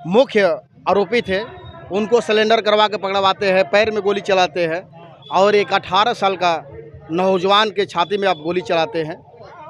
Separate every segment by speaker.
Speaker 1: मुख्य आरोपी थे उनको सिलेंडर करवा के पकड़वाते हैं, पैर में गोली चलाते हैं और एक 18 साल का नौजवान के छाती में आप गोली चलाते हैं।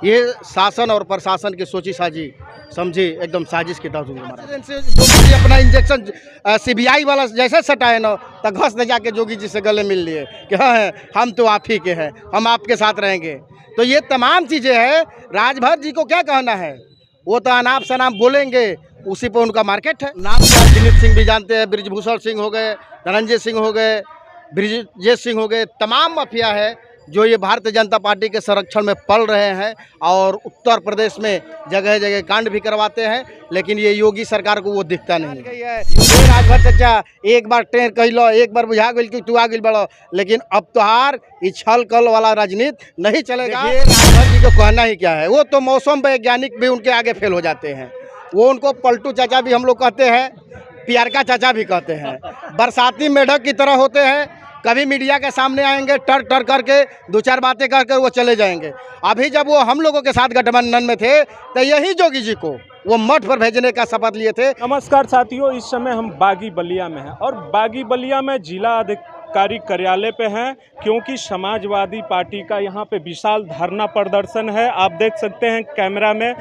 Speaker 1: ये शासन और प्रशासन की सोची साजी समझी एकदम साजिश के तहत हमारा जोगी जी अपना इंजेक्शन सीबीआई वाला जैसे सटाए ना तो घस दे जाके जोगी जी से गले मिल लिए कि हाँ हम तो आप ही के हैं, हम आपके साथ रहेंगे। तो ये तमाम चीज़ें हैं। राजभर जी को क्या कहना है, वो तो अनाप शनाप बोलेंगे, उसी पर उनका मार्केट है। नाम क्या दिलीप सिंह भी जानते हैं, बृजभूषण सिंह हो गए, धनंजय सिंह हो गए, ब्रिजेश सिंह हो गए, तमाम माफिया है जो ये भारतीय जनता पार्टी के संरक्षण में पल रहे हैं और उत्तर प्रदेश में जगह जगह कांड भी करवाते हैं। लेकिन ये योगी सरकार को वो दिखता नहीं है। राजभर चचा एक बार टेर कह लो, एक बार बुझा गई कि तू आ गई बड़ो, लेकिन अब तोहार छल कल वाला राजनीति नहीं चलेगा। राजभर जी को कहना ही क्या है, वो तो मौसम वैज्ञानिक भी उनके आगे फेल हो जाते हैं। वो उनको पलटू चाचा भी हम लोग कहते हैं, पियरका चाचा भी कहते हैं। बरसाती मेढक की तरह होते हैं, कभी मीडिया के सामने आएंगे टर टर करके दो चार बातें करके वो चले जाएंगे। अभी जब वो हम लोगों के साथ गठबंधन में थे तो यही जोगी जी को वो मठ पर भेजने का शपथ लिए थे।
Speaker 2: नमस्कार साथियों, इस समय हम बागी बलिया में हैं और बागी बलिया में जिला अधिकारी कार्यालय पे हैं क्योंकि समाजवादी पार्टी का यहाँ पे विशाल धरना प्रदर्शन है। आप देख सकते हैं कैमरा में।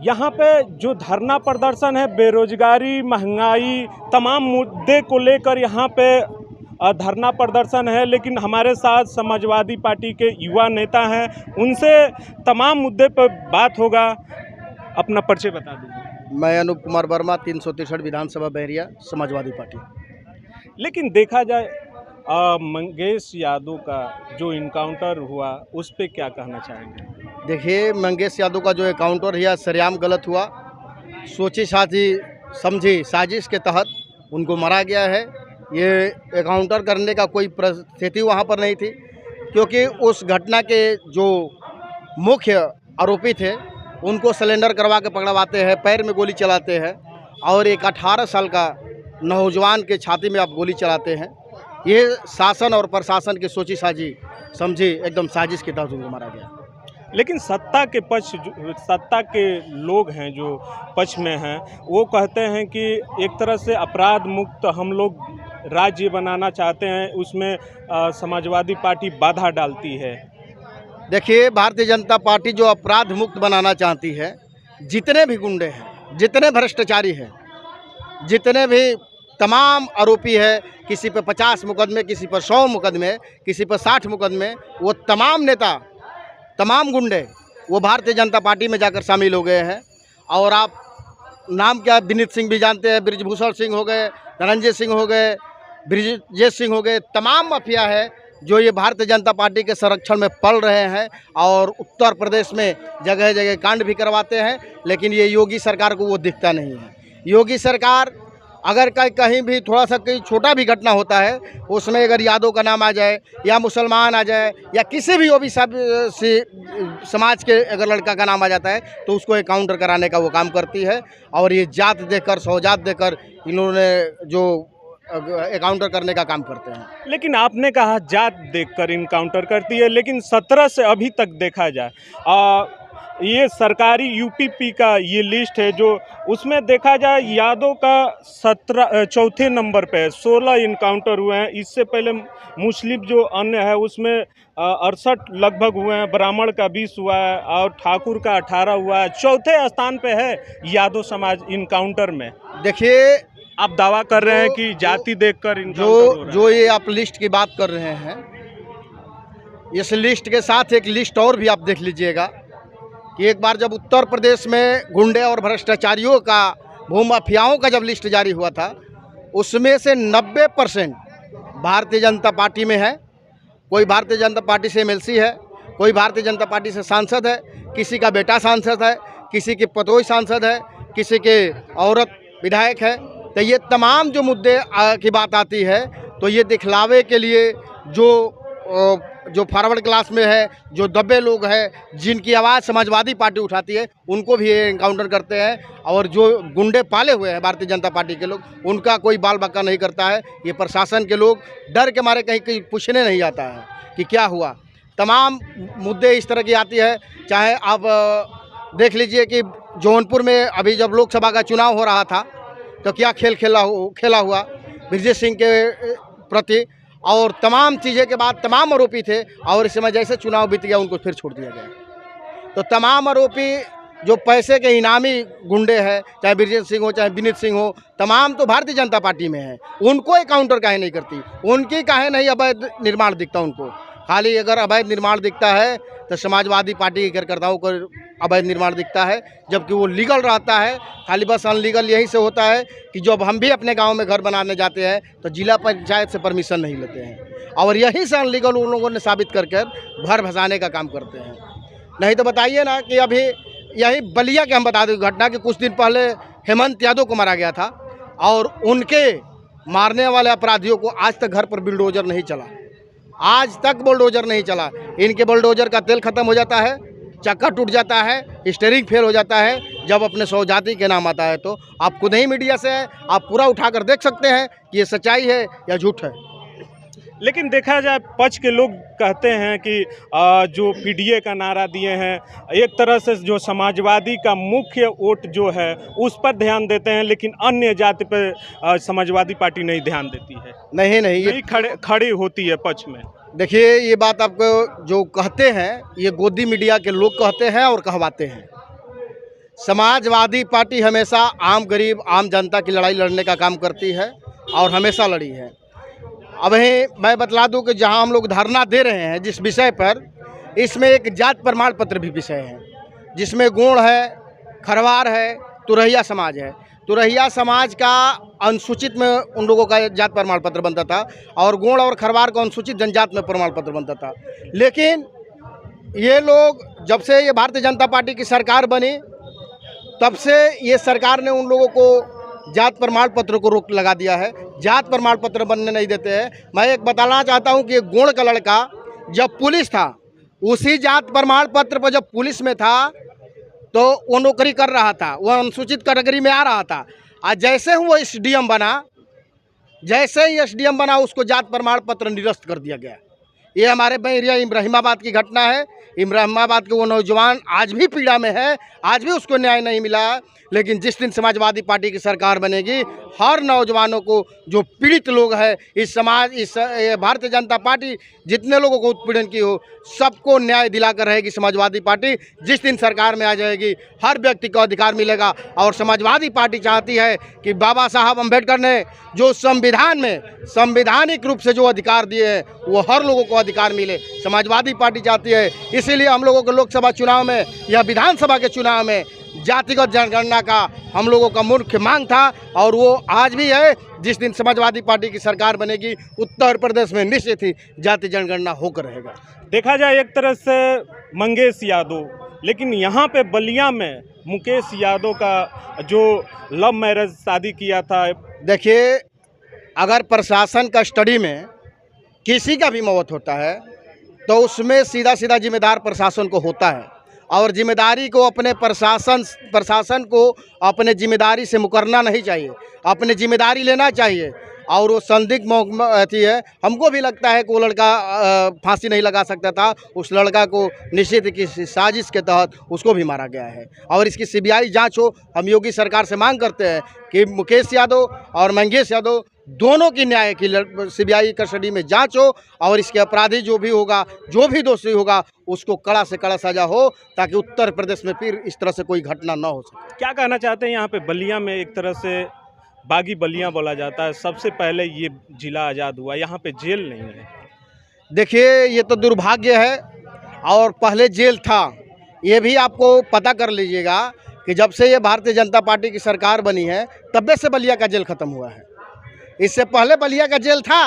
Speaker 2: यहाँ पे जो धरना प्रदर्शन है बेरोजगारी, महंगाई, तमाम मुद्दे को लेकर यहाँ पे धरना प्रदर्शन है। लेकिन हमारे साथ समाजवादी पार्टी के युवा नेता हैं, उनसे तमाम मुद्दे पर बात होगा। अपना परिचय बता दीजिए।
Speaker 1: मैं अनूप कुमार वर्मा, 363 विधानसभा बहरिया, समाजवादी पार्टी।
Speaker 2: लेकिन देखा जाए मंगेश यादव का जो इनकाउंटर हुआ उस पर क्या कहना चाहेंगे? देखिए,
Speaker 1: मंगेश यादव का जो एकाउंटर है सरेआम गलत हुआ। सोची साची समझी साजिश के तहत उनको मारा गया है। ये एकाउंटर करने का कोई परिस्थिति वहाँ पर नहीं थी, क्योंकि उस घटना के जो मुख्य आरोपी थे उनको सिलेंडर करवा के पकड़वाते हैं, पैर में गोली चलाते हैं और एक 18 साल का नौजवान के छाती में आप गोली चलाते हैं। ये शासन और प्रशासन की सोची साजी समझी एकदम साजिश के तहत उनको मारा गया।
Speaker 2: लेकिन सत्ता के लोग हैं जो पक्ष में हैं, वो कहते हैं कि एक तरह से अपराध मुक्त हम लोग राज्य बनाना चाहते हैं, उसमें समाजवादी पार्टी बाधा डालती है।
Speaker 1: देखिए, भारतीय जनता पार्टी जो अपराध मुक्त बनाना चाहती है, जितने भी गुंडे हैं, जितने भ्रष्टाचारी हैं, जितने भी तमाम आरोपी है, किसी पर 50 मुकदमे, किसी पर 100 मुकदमे, किसी पर 60 मुकदमे, वो तमाम नेता, तमाम गुंडे वो भारतीय जनता पार्टी में जाकर शामिल हो गए हैं। और आप नाम क्या विनीत सिंह भी जानते हैं, बृजभूषण सिंह हो गए, धनंजय सिंह हो गए, ब्रिजेश सिंह हो गए, तमाम माफिया है जो ये भारतीय जनता पार्टी के संरक्षण में पल रहे हैं और उत्तर प्रदेश में जगह जगह कांड भी करवाते हैं। लेकिन ये योगी सरकार को वो दिखता नहीं है। योगी सरकार अगर कहीं भी थोड़ा सा कोई छोटा भी घटना होता है, उसमें अगर यादव का नाम आ जाए या मुसलमान आ जाए या किसी भी समाज के अगर लड़का का नाम आ जाता है तो उसको एकाउंटर कराने का वो काम करती है। और ये जात देकर, सौजात देकर इन्होंने जो एकाउंटर करने का काम करते हैं।
Speaker 2: लेकिन आपने कहा जात देखकर इनकाउंटर करती है, लेकिन 17 से अभी तक देखा जाए ये सरकारी यूपीपी का ये लिस्ट है, जो उसमें देखा जाए यादव का चौथे नंबर पे 16 इनकाउंटर हुए हैं। इससे पहले मुस्लिम जो अन्य है उसमें 68 लगभग हुए हैं, ब्राह्मण का 20 हुआ है और ठाकुर का 18 हुआ है। चौथे स्थान पे है यादव समाज इनकाउंटर में।
Speaker 1: देखिए,
Speaker 2: आप दावा कर रहे हैं कि जाति देखकर
Speaker 1: जो ये आप लिस्ट की बात कर रहे हैं, इस लिस्ट के साथ एक लिस्ट और भी आप देख लीजिएगा कि एक बार जब उत्तर प्रदेश में गुंडे और भ्रष्टाचारियों का, भूमाफियाओं का जब लिस्ट जारी हुआ था, उसमें से 90% भारतीय जनता पार्टी में है। कोई भारतीय जनता पार्टी से एमएलसी है, कोई भारतीय जनता पार्टी से सांसद है, किसी का बेटा सांसद है, किसी की पतोई सांसद है, किसी के औरत विधायक है। तो ये तमाम जो मुद्दे की बात आती है तो ये दिखलावे के लिए जो फॉरवर्ड क्लास में है, जो दबे लोग हैं, जिनकी आवाज़ समाजवादी पार्टी उठाती है, उनको भी ये एनकाउंटर करते हैं। और जो गुंडे पाले हुए हैं भारतीय जनता पार्टी के लोग, उनका कोई बाल बाका नहीं करता है। ये प्रशासन के लोग डर के मारे कहीं पूछने नहीं जाता है कि क्या हुआ। तमाम मुद्दे इस तरह की आती है, चाहे आप देख लीजिए कि जौनपुर में अभी जब लोकसभा का चुनाव हो रहा था तो क्या खेल खेला हुआ ब्रजेश सिंह के प्रति, और तमाम चीज़ें के बाद तमाम आरोपी थे, और इस समय जैसे चुनाव बीत गया उनको फिर छोड़ दिया गया। तो तमाम आरोपी जो पैसे के इनामी गुंडे हैं, चाहे ब्रजेश सिंह हो चाहे विनीत सिंह हो, तमाम तो भारतीय जनता पार्टी में है। उनको एक काउंटर काहे नहीं करती, उनकी काहे नहीं अवैध निर्माण दिखता उनको? खाली अगर अवैध निर्माण दिखता है तो समाजवादी पार्टी के कार्यकर्ताओं को अवैध निर्माण दिखता है, जबकि वो लीगल रहता है। खाली बस अनलीगल यही से होता है कि जब हम भी अपने गांव में घर बनाने जाते हैं तो जिला पंचायत से परमिशन नहीं लेते हैं, और यही से अनलीगल उन लोगों ने साबित करके घर भसाने का काम करते हैं। नहीं तो बताइए ना कि अभी यही बलिया के हम बता दें घटना कि कुछ दिन पहले हेमंत यादव को मारा गया था, और उनके मारने वाले अपराधियों को आज तक घर पर बुलडोजर नहीं चला, आज तक बुलडोजर नहीं चला। इनके बुलडोजर का तेल खत्म हो जाता है, चक्का टूट जाता है, स्टीयरिंग फेल हो जाता है जब अपने सौजाती के नाम आता है। तो आप खुद ही मीडिया से आप पूरा उठाकर देख सकते हैं कि ये सच्चाई है या झूठ है।
Speaker 2: लेकिन देखा जाए पक्ष के लोग कहते हैं कि जो पीडीए का नारा दिए हैं, एक तरह से जो समाजवादी का मुख्य वोट जो है उस पर ध्यान देते हैं, लेकिन अन्य जाति पर समाजवादी पार्टी नहीं ध्यान देती है,
Speaker 1: नहीं ये
Speaker 2: खड़ी होती है पक्ष में।
Speaker 1: देखिए, ये बात आपको जो कहते हैं ये गोदी मीडिया के लोग कहते हैं और कहवाते हैं। समाजवादी पार्टी हमेशा आम गरीब आम जनता की लड़ाई लड़ने का काम करती है और हमेशा लड़ी है। अब मैं बतला दूं कि जहां हम लोग धरना दे रहे हैं जिस विषय पर, इसमें एक जात प्रमाण पत्र भी विषय है, जिसमें गोंड है, खरवार है, तुरहिया समाज है। तुरहिया समाज का अनुसूचित में उन लोगों का जात प्रमाण पत्र बनता था, और गोंड और खरवार का अनुसूचित जनजात में प्रमाण पत्र बनता था। लेकिन ये लोग जब से ये भारतीय जनता पार्टी की सरकार बनी तब से ये सरकार ने उन लोगों को जात प्रमाण पत्र को रोक लगा दिया है, जात प्रमाण पत्र बनने नहीं देते हैं। मैं एक बताना चाहता हूं कि गोंड का लड़का जब पुलिस था, उसी जात प्रमाण पत्र पर जब पुलिस में था तो वो नौकरी कर रहा था, वो अनुसूचित कैटेगरी में आ रहा था। आज जैसे ही वो एसडीएम बना, उसको जात प्रमाण पत्र निरस्त कर दिया गया। ये हमारे बैरिया इब्राहिमाबाद की घटना है। इब्राहिमाबाद के वो नौजवान आज भी पीड़ा में है, आज भी उसको न्याय नहीं मिला। लेकिन जिस दिन समाजवादी पार्टी की सरकार बनेगी, हर नौजवानों को जो पीड़ित लोग हैं इस समाज, इस भारतीय जनता पार्टी जितने लोगों को उत्पीड़न की हो, सबको न्याय दिलाकर रहेगी समाजवादी पार्टी। जिस दिन सरकार में आ जाएगी, हर व्यक्ति को अधिकार मिलेगा। और समाजवादी पार्टी चाहती है कि बाबा साहब अम्बेडकर ने जो संविधान में संवैधानिक रूप से जो अधिकार दिए हैं वो हर लोगों को अधिकार मिले, समाजवादी पार्टी चाहती है। इसीलिए हम लोगों को लोकसभा चुनाव में या विधानसभा के चुनाव में जातिगत जनगणना का हम लोगों का मुख्य मांग था, और वो आज भी है। जिस दिन समाजवादी पार्टी की सरकार बनेगी, उत्तर प्रदेश में निश्चित ही जाति जनगणना होकर रहेगा।
Speaker 2: देखा जाए एक तरह से मंगेश यादव, लेकिन यहाँ पे बलिया में मुकेश यादव का जो लव मैरिज शादी किया था।
Speaker 1: देखिए, अगर प्रशासन का स्टडी में किसी का भी मौत होता है तो उसमें सीधा सीधा जिम्मेदार प्रशासन को होता है, और जिम्मेदारी को अपने प्रशासन को अपने जिम्मेदारी से मुकरना नहीं चाहिए, अपने जिम्मेदारी लेना चाहिए। और वो संदिग्ध अथी है, हमको भी लगता है कि वो लड़का फांसी नहीं लगा सकता था। उस लड़का को निश्चित किसी साजिश के तहत उसको भी मारा गया है, और इसकी सीबीआई जांच हो। हम योगी सरकार से मांग करते हैं कि मुकेश यादव और मंगेश यादव दोनों की न्याय की सीबीआई कस्टडी में जांच हो, और इसके अपराधी जो भी होगा, जो भी दोषी होगा, उसको कड़ा से कड़ा सजा हो, ताकि उत्तर प्रदेश में फिर इस तरह से कोई घटना न हो सके।
Speaker 2: क्या कहना चाहते हैं? यहाँ पे बलिया में एक तरह से बागी बलिया बोला जाता है, सबसे पहले ये जिला आज़ाद हुआ, यहाँ पे जेल नहीं है।
Speaker 1: देखिए, ये तो दुर्भाग्य है, और पहले जेल था। ये भी आपको पता कर लीजिएगा कि जब से ये भारतीय जनता पार्टी की सरकार बनी है तब से बलिया का जेल खत्म हुआ है। इससे पहले बलिया का जेल था,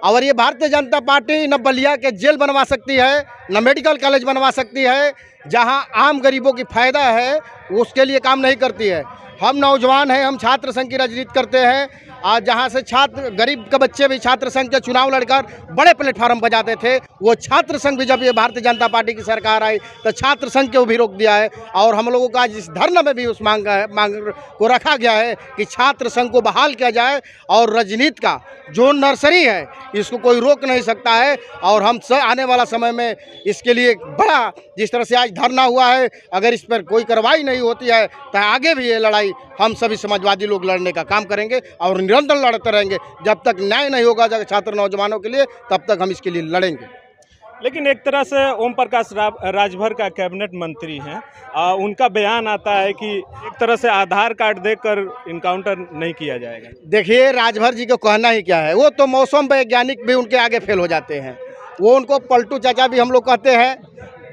Speaker 1: और ये भारतीय जनता पार्टी न बलिया के जेल बनवा सकती है, न मेडिकल कॉलेज बनवा सकती है। जहां आम गरीबों की फ़ायदा है उसके लिए काम नहीं करती है। हम नौजवान हैं, हम छात्र संघ की राजनीति करते हैं, आज जहाँ से छात्र गरीब के बच्चे भी छात्र संघ के चुनाव लड़कर बड़े प्लेटफार्म पर जाते थे, वो छात्र संघ भी जब ये भारतीय जनता पार्टी की सरकार आई तो छात्र संघ को भी रोक दिया है। और हम लोगों का जिस धरना में भी उस मांग को रखा गया है कि छात्र संघ को बहाल किया जाए और राजनीति का जो नर्सरी है इसको कोई रोक नहीं सकता है। और हम आने वाला समय में इसके लिए बड़ा, जिस तरह से आज धरना हुआ है, अगर इस पर कोई कार्रवाई नहीं होती है तो आगे भी ये लड़ाई हम सभी समाजवादी लोग लड़ने का काम करेंगे और निरंतर लड़ते रहेंगे। जब तक न्याय नहीं होगा छात्र नौजवानों के लिए, तब तक हम इसके लिए लड़ेंगे।
Speaker 2: लेकिन एक तरह से ओम प्रकाश राजभर का कैबिनेट मंत्री हैं, उनका बयान आता है कि एक तरह से आधार कार्ड देकर इनकाउंटर नहीं किया जाएगा।
Speaker 1: देखिए, राजभर जी को कहना ही क्या है, वो तो मौसम वैज्ञानिक भी उनके आगे फेल हो जाते हैं। वो उनको पलटू चाचा भी हम लोग कहते हैं,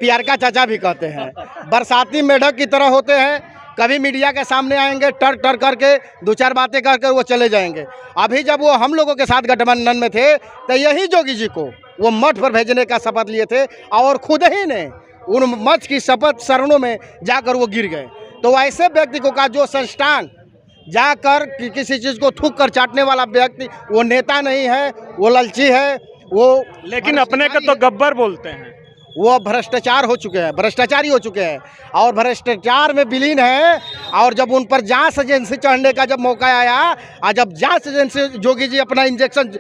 Speaker 1: पियरका चाचा भी कहते हैं, बरसाती मेढक की तरह होते हैं। कभी मीडिया के सामने आएंगे टर टर करके, दो चार बातें कर वो चले जाएंगे। अभी जब वो हम लोगों के साथ गठबंधन में थे तो यही जोगी जी को वो मठ पर भेजने का शपथ लिए थे और खुद ही ने उन मठ की शपथ शरणों में जाकर वो गिर गए। तो ऐसे व्यक्ति को का जो संस्थान जाकर किसी चीज़ को थूक कर चाटने वाला व्यक्ति, वो नेता नहीं है, वो लालची है, वो
Speaker 2: लेकिन अपने को तो गब्बर बोलते हैं।
Speaker 1: वो भ्रष्टाचार हो चुके हैं, भ्रष्टाचारी हो चुके हैं और भ्रष्टाचार में विलीन है। और जब उन पर जांच एजेंसी चढ़ने का जब मौका आया और जब जांच एजेंसी जोगी जी अपना इंजेक्शन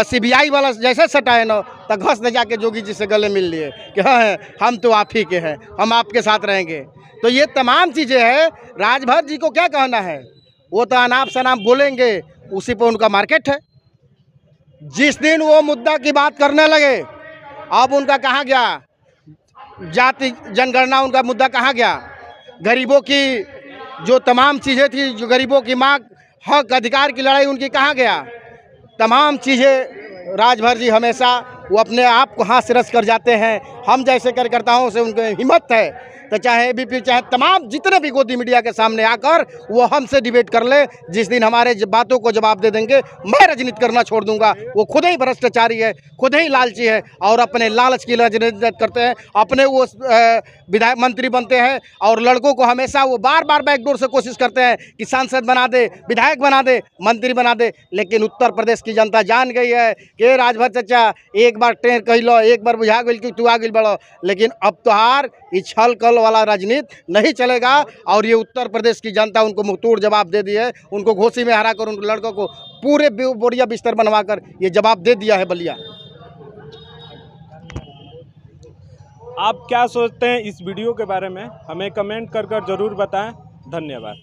Speaker 1: सीबीआई वाला जैसे सटाए ना, तो घस दे जाके जोगी जी से गले मिल लिए कि हाँ हम तो आप ही के हैं, हम आपके साथ रहेंगे। तो ये तमाम चीज़ें हैं। राजभर जी को क्या कहना है, वो तो अनाप शनाप बोलेंगे, उसी पर उनका मार्केट है। जिस दिन वो मुद्दा की बात करने लगे, अब उनका कहाँ गया जाति जनगणना, उनका मुद्दा कहाँ गया? गरीबों की जो तमाम चीज़ें थी, जो गरीबों की मांग, हक अधिकार की लड़ाई, उनकी कहाँ गया? तमाम चीज़ें राजभर जी हमेशा वो अपने आप को हाथ से रस कर जाते हैं। हम जैसे कार्यकर्ताओं से उनके हिम्मत है तो चाहे एबीपी चाहे तमाम जितने भी गोदी मीडिया के सामने आकर वो हमसे डिबेट कर ले। जिस दिन हमारे बातों को जवाब दे देंगे, मैं राजनीति करना छोड़ दूंगा। वो खुद ही भ्रष्टाचारी है, खुद ही लालची है और अपने लालच की राजनीति करते हैं। अपने वो विधायक मंत्री बनते हैं और लड़कों को हमेशा वो बार बार बैकडोर से कोशिश करते हैं कि सांसद बना दे, विधायक बना दे, मंत्री बना दे। लेकिन उत्तर प्रदेश की जनता जान गई है कि राजभर चाचा एक बार टेर कह लो, एक बार बुझा गई कि तू आ गई बड़ो। लेकिन अब तो हार छल कल वाला राजनीति नहीं चलेगा और ये उत्तर प्रदेश की जनता उनको मुंहतोड़ जवाब दे दी है। उनको घोसी में हरा कर उन लड़कों को पूरे बोरिया बिस्तर बनवा कर ये जवाब दे दिया है बलिया।
Speaker 2: आप क्या सोचते हैं इस वीडियो के बारे में, हमें कमेंट कर जरूर बताएं। धन्यवाद।